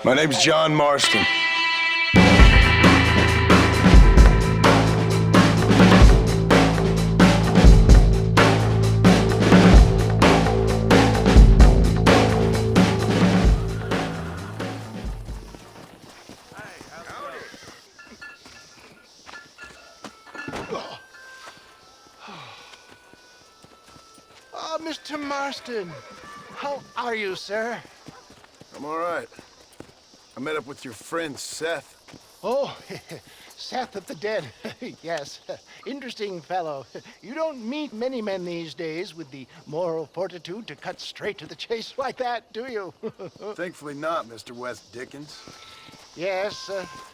My name's John Marston. Oh, Mr. Marston, how are you, sir? I'm all right. I met up with your friend, Seth. Oh, Seth of the Dead. Yes, interesting fellow. You don't meet many men these days with the moral fortitude to cut straight to the chase like that, do you? Thankfully not, Mr. West Dickens. Yes,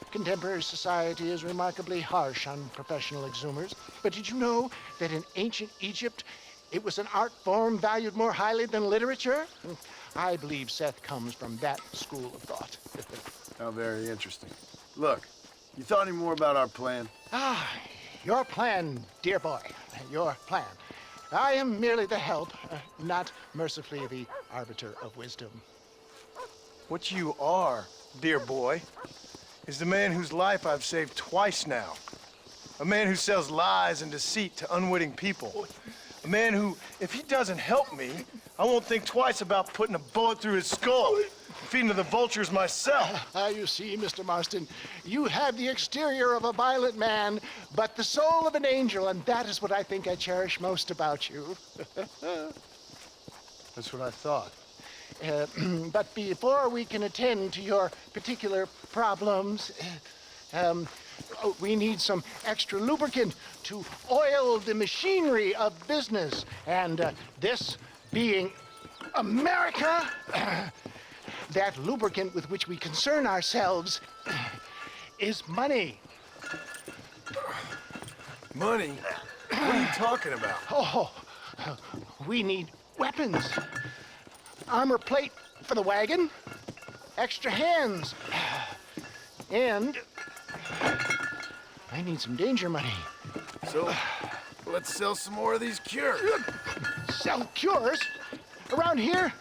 contemporary society is remarkably harsh on professional exhumers. But did you know that in ancient Egypt, it was an art form valued more highly than literature? I believe Seth comes from that school of thought. How very interesting. Look, you thought any more about our plan? Ah, your plan, dear boy, your plan. I am merely the help, not mercifully the arbiter of wisdom. What you are, dear boy, is the man whose life I've saved twice now. A man who sells lies and deceit to unwitting people. A man who, if he doesn't help me, I won't think twice about putting a bullet through his skull and feeding to the vultures myself. You see, Mr. Marston, you have the exterior of a violent man, but the soul of an angel, and that is what I think I cherish most about you. That's what I thought. But before we can attend to your particular problems, we need some extra lubricant to oil the machinery of business. And this being America, that lubricant with which we concern ourselves is money. Money? What are you talking about? Oh, we need weapons. Armor plate for the wagon, extra hands, and I need some danger money. So, let's sell some more of these cures. Sell cures? Around here?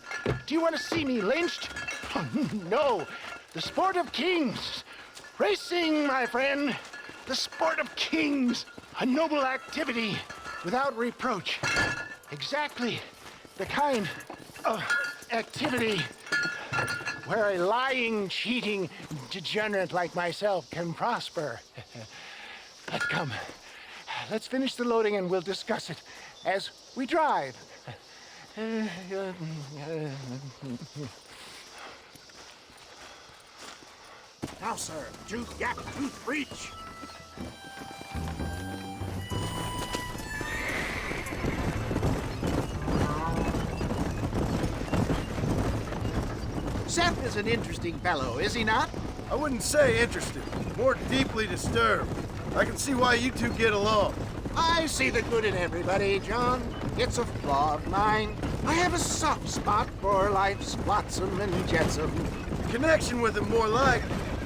Do you want to see me lynched? Oh, no, the sport of kings. Racing, my friend, the sport of kings. A noble activity without reproach. Exactly the kind of activity where a lying, cheating degenerate like myself can prosper. But come, let's finish the loading and we'll discuss it as we drive. Now, sir, tooth gap, tooth breach. Seth is an interesting fellow, is he not? I wouldn't say interested, more deeply disturbed. I can see why you two get along. I see the good in everybody, John. It's a flaw of mine. I have a soft spot for life's flotsam and jetsam. The connection with him more like,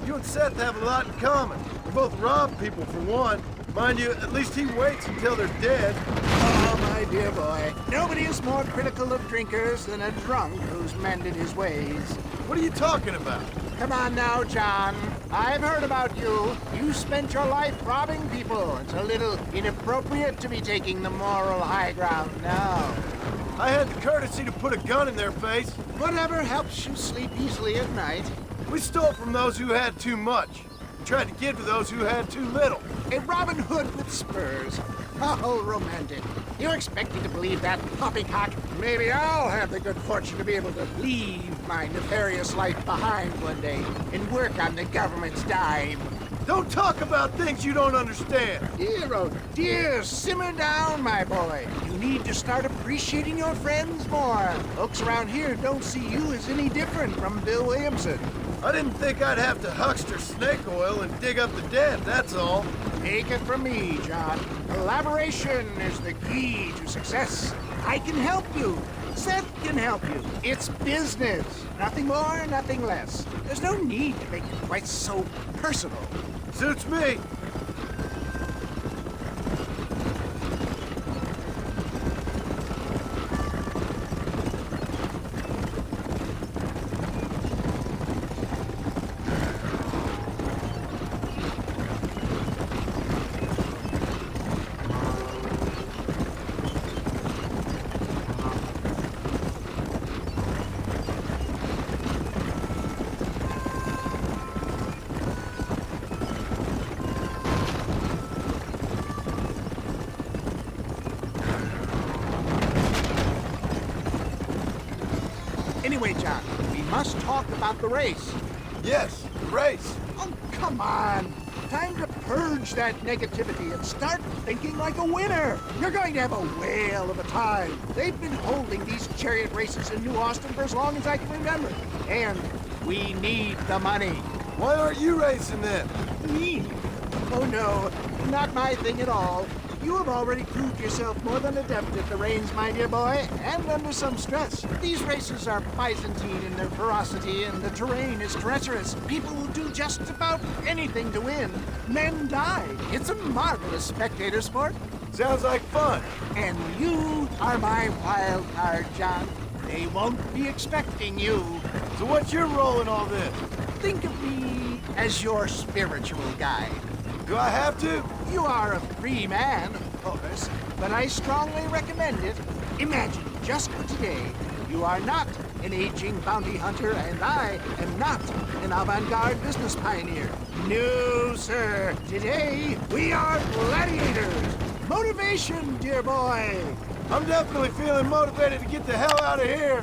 you and Seth have a lot in common. You both rob people for one. Mind you, at least he waits until they're dead. Oh, my dear boy. Nobody is more critical of drinkers than a drunk who's mended his ways. What are you talking about? Come on now, John. I've heard about you. You spent your life robbing people. It's a little inappropriate to be taking the moral high ground now. I had the courtesy to put a gun in their face. Whatever helps you sleep easily at night. We stole from those who had too much. We tried to give to those who had too little. A Robin Hood with spurs. How romantic. You expect me to believe that poppycock? Maybe I'll have the good fortune to be able to leave my nefarious life behind one day and work on the government's dime. Don't talk about things you don't understand. Dear, oh dear, simmer down, my boy. You need to start appreciating your friends more. Folks around here don't see you as any different from Bill Williamson. I didn't think I'd have to huckster snake oil and dig up the dead, that's all. Take it from me, John. Collaboration is the key to success. I can help you. Seth can help you. It's business. Nothing more, nothing less. There's no need to make it quite so personal. Suits me. Anyway, John, we must talk about the race. Yes, the race. Oh, come on. Time to purge that negativity and start thinking like a winner. You're going to have a whale of a time. They've been holding these chariot races in New Austin for as long as I can remember. And we need the money. Why aren't you racing them? Me? Oh, no. Not my thing at all. You have already proved yourself more than adept at the reins, my dear boy, and under some stress. These races are Byzantine in their ferocity, and the terrain is treacherous. People will do just about anything to win. Men die. It's a marvelous spectator sport. Sounds like fun. And you are my wild card, John. They won't be expecting you. So what's your role in all this? Think of me as your spiritual guide. Do I have to? You are a free man, of course, but I strongly recommend it. Imagine, just for today, you are not an aging bounty hunter, and I am not an avant-garde business pioneer. No, sir. Today, we are gladiators. Motivation, dear boy. I'm definitely feeling motivated to get the hell out of here.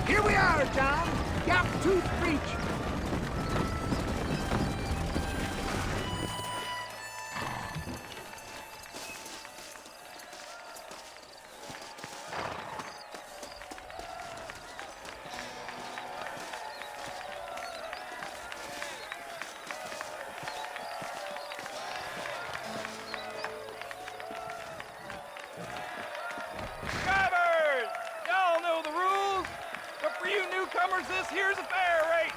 Here we are, John. Gap Tooth Breach. Drivers! Y'all know the rules, but for you newcomers, this here's a fair race.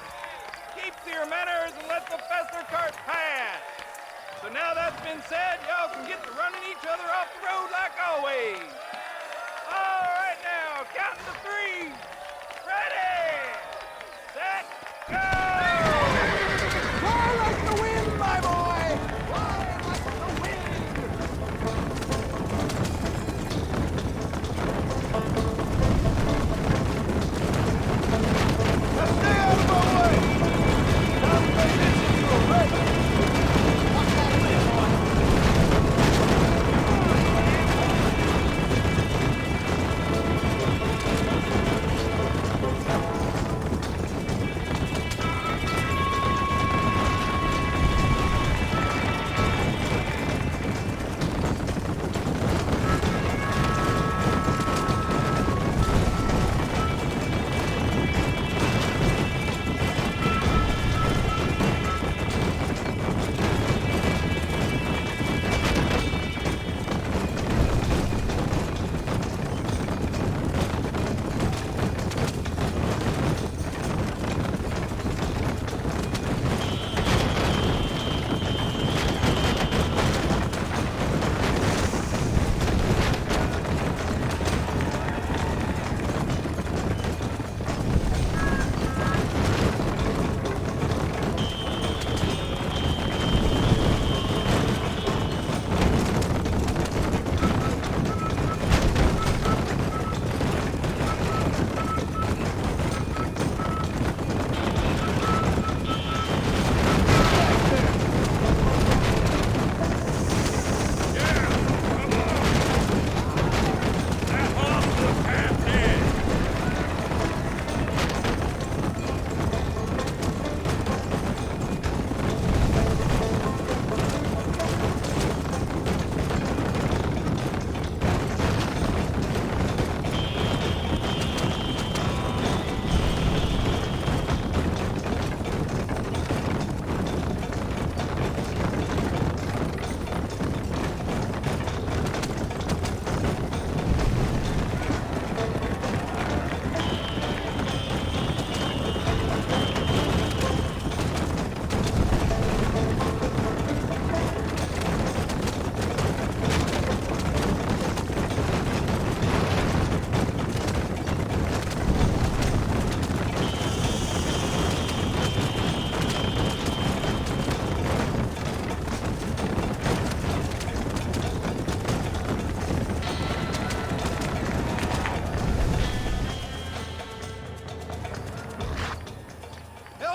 Keep to your manners and let the faster cart pass. So now that's been said, y'all can get to running each other off the road like always. All right now, counting to three. Ready, set, go! Fly like the wind, my boy! Fly like the wind! Now stay out of my way. Time to make this into a race. Watch that lid, boy.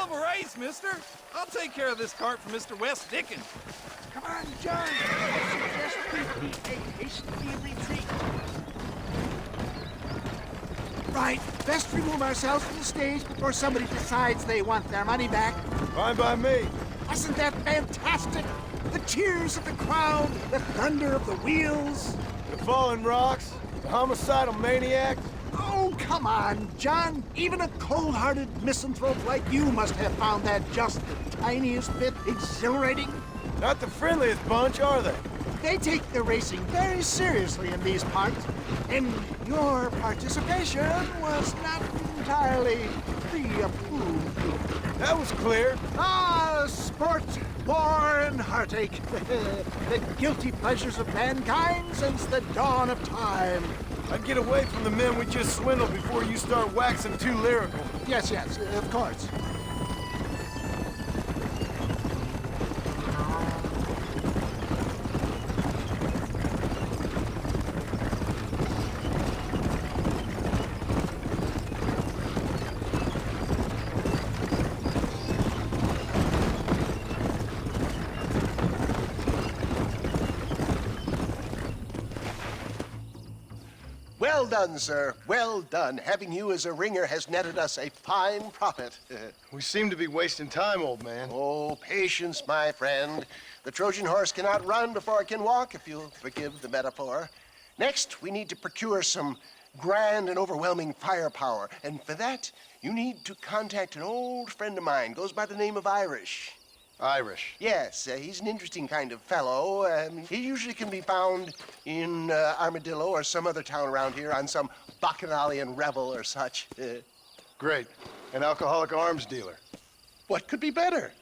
of a race, mister. I'll take care of this cart for Mr. West Dickens. Come on, John. I suggest we take hasty retreat. Right. Best remove ourselves from the stage before somebody decides they want their money back. Fine by me. Wasn't that fantastic? The cheers of the crowd, the thunder of the wheels. The falling rocks, the homicidal maniac. Oh, come on, John. Even a cold-hearted misanthrope like you must have found that just the tiniest bit exhilarating. Not the friendliest bunch, are they? They take the racing very seriously in these parts, and your participation was not entirely pre-approved. That was clear. Ah, sport, war, and heartache. The guilty pleasures of mankind since the dawn of time. I'd get away from the men we just swindled before you start waxing too lyrical. Yes, of course. Well done, sir. Well done. Having you as a ringer has netted us a fine profit. We seem to be wasting time, old man. Oh, patience, my friend. The Trojan horse cannot run before it can walk, if you'll forgive the metaphor. Next, we need to procure some grand and overwhelming firepower. And for that, you need to contact an old friend of mine. Goes by the name of Irish. Irish. Yes, he's an interesting kind of fellow. He usually can be found in Armadillo or some other town around here on some bacchanalian revel or such. Great. An alcoholic arms dealer. What could be better?